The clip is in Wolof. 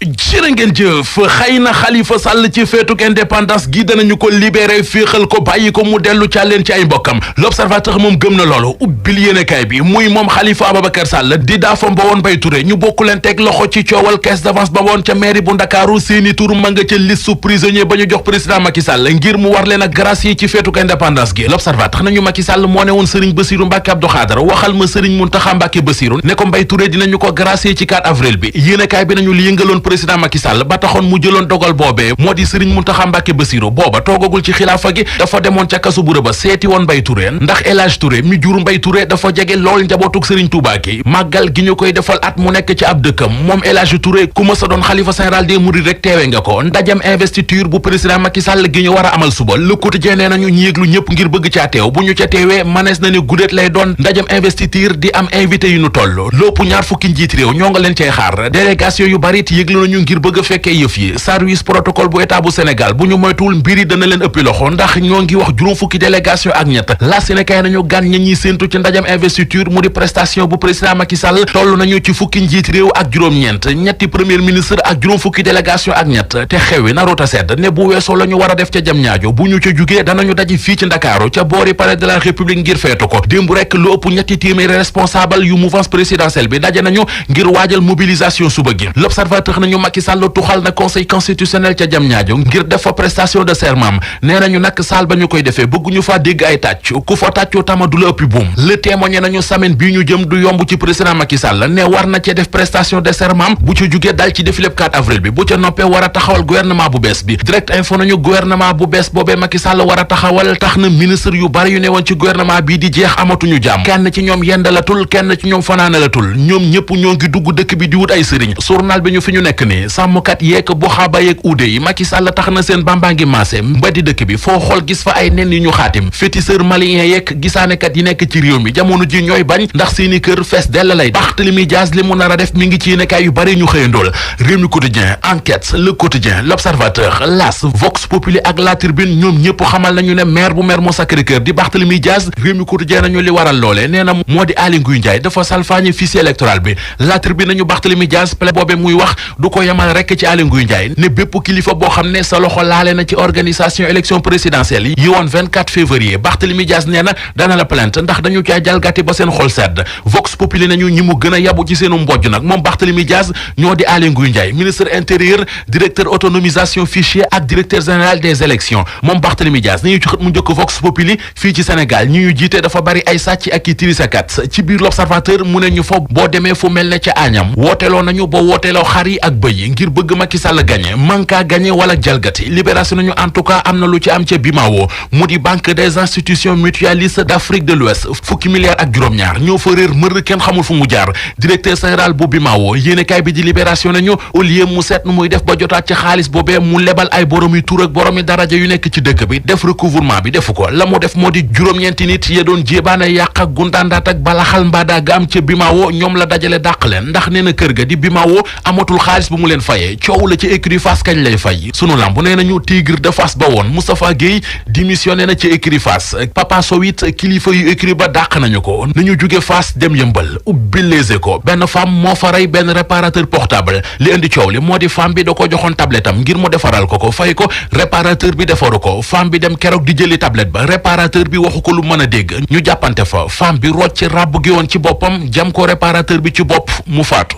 jërë ngeen jëf xëy na Khalifa Sall ci feetuk indépendance gi danañu ko libéré féexal ko bàyyi ko mu dellu càlleen ci ay mbokkam l'observateur moom gëm na loolu ubbil yéenekaay bi muy moom Khalifa Ababacar Sall di daafam ba woon Bay Touré ñu bokku leen teg loxo ci coowal caisse d'avance ba woon ca mairie bu Ndakaaru seeni tur ma nga ca liste prisonnier ba ñu jox président Macky Sall ngir mu war leen ak gracier ci feetuk indépendance gi l'observateur nañu Macky Sall moo ne woon Serigne Bassirou Mbacké Abdou Khadre waxal ma Serigne Mountakha Mbacké Bassirou ne ko Bay Touré dinañu ko gracier ci 4 avril bi yéenekaay bi nañu li yëngaloon président Macky Sall ba taxoon mu jëloon dogal boobee moo di Serigne Mountakha Mbacké Bassirou booba toogagul ci xilaafa gi dafa demoon ca kasu bu Rëbës seeti woon Bay Touré ndax El Hadj Touré mi jur Bay Touré dafa jege lool njabootug Serigne Touba gi màggal gi ñu koy defal at mu nekk ci ab dëkkam moom El Hadj Touré ku ma sa doon xalifa général des Mourides rek teewe nga ko ndajam investiture bu président Macky Sall gi ñu war a amal suba Le Quotidien nee nañu ñi yëglu ñëpp ngir bëgg caa teew bu ñu ca teewee manees na ne guddéet lay doon ndajam investiture di am invité yu ñu toll lépp ñaar fukki njiit réew ñoo nga leen cay xaar délégation yu bari it yëglu nañu ngir bëgg a fekkee yëf yi service protocole bu état bu Sénégal bu ñu moytuwul mbiri dana leen ëppi loxo ndax ñoo ngi wax juróom fukki délégation ak ñett la Sénégal nañu gan ña ñuy séentu ci ndajam investiture mu di prestation bu président Macky Sall toll nañu ci fukki njiit réew ak juróom-ñeent ñetti premier ministre ak juróom fukki délégation ak ñett te xewi naroota sedd ne bu weesoo la ñu war a def ca jam ñaajo bu ñu ca jugee danañu daji fii ci Ndakaaru ca boori palais de la République ngir feetu ko démb rek lu ëpp ñetti téeméeri responsable yu mouvance présidentielle bi daje nañu ngir waajal mobilisation suba gi l'observateur nañu Macky Sall tuxal na conseil constitutionnel ca jam ñaajo ngir def fa prestation de serment nee nañu nag saal ba ñu koy defee bëgguñu faa dégg ay tàcc ku fa tàccoo tama du la ëppi buum le témoigné nañu semaine bii ñu jëm du yomb ci président Macky Sall ne war na cee def prestation de serment bu ca jugee dal ci défilé 4 avril bi bu ca noppee war a taxawal gouvernement bu bees bi direct info nañu gouvernement bu bees boobee Macky Sall war a taxawal tax na ministre yu bari yu ne woon ci gouvernement bii di jeex amatuñu jàmm kenn ci ñoom yendalatul kenn ci ñoom fanaanalatul ñoom ñëpp ñoo ngi dugg dëkk bi di wut ay sëriñ journal bi ñu fi ñu nekk ni sàmmkat yeek bu xaaba yeek uude yi Macky Sall tax na seen bambaa ngi maase mbeddi dëkk bi foo xool gis fa ay nen yu ñu xaatim féticheur malien yeek gisaanekat yi nekk ci réew mi jamono ji ñooy bañ ndax seeni kër fees dell lay Barthélémy Dias li mu nar a def mi ngi ci yéenekaay yu bari ñu xëyandool Rewmi Quotidien Enquête Le Quotidien L'Observateur L'As Vox Populi ak La Tribune ñoom ñëpp xamal nañu ne maire bu Mermoz Sacré-Cœur di Barthélémy Dias Rewmi Quotidien nañu li waral loole nee na moo di Aly Ngouille Ndiaye dafa salfaañe fichier électoral bi La Tribune nañu Barthélémy Dias plainte boobe muy wax du ko yemal rekk ci Aly Ngouille Ndiaye ne bépp kilifa boo xam ne sa loxo laale na ci organisation élection présidentielle yi woon 24 février Barthélémy Dias nee na dana la plainte ndax dañu caa jalgati ba seen xol sedd Vox Populi nañu ñi mu gën a yabu ci seenu mbojj nag moom Barthélémy Dias ñoo di Aly Ngouille Ndiaye ministre intérieur directeur autonomisation fichier ak directeur général des élections moom Barthélémy Dias ni ñu ci xët mu njëkk Vox Populi fii ci Sénégal ñi ñu jiite dafa bari ay sàcc ak i tirisakat ci biir l'Observateur mu ne ñu fa boo demee fu mel ne ca Agnam wooteeloo nañu ba wooteeloo xar yi ak bëy yi ngir bëgg Macky Sall gagné manka gagné wala jalgati libération nañu en tout cas am na lu ci am ca Bimao mu di banque des institutions mutualistes d'Afrique de l'Ouest fukki milliards ak juróom-ñaar ñoo fa réer mër kenn xamul fu mu jaar directeur général bu Bimao yéenekaay bi di libération nañu au lieu mu seet nu muy def ba jotaat ci xaalis boobee mu lebal ay boromi tur ak boromi daraja yu nekk ci dëkk bi def recouvrement bi defu ko la mu def moo di juróom-ñeenti nit ya doon jéebaane yàq ak gundaandaat ak balaxal mbaadaa ga am ca Bimao ñoom la dajale dàq leen ndax nee na kër ga di Bimao amatul xaalis bu mu leen fayee coow la ci écurie Fass kañ lay fay sunu lamb nee nañu Tigre de Fass ba woon Moustapha Guèye démissionné na ci écurie Fass Papa Sow it kilifa yu écurie ba dàq nañu ko nañu jóge Fass dem Yëmbal ubbi Les Échos benn femme moo fa rey benn réparateur portable li indi coow li moo di femme bi da ko joxoon tablette am ngir mu defaral ko fay ko réparateur bi defaru ko femme bi dem keroog di jëli tablette ba réparateur bi waxu ko lu mën a dégg ñu jàppante fa femme bi rocc ràbb gi woon ci boppam jam ko réparateur bi ci bopp mu faatu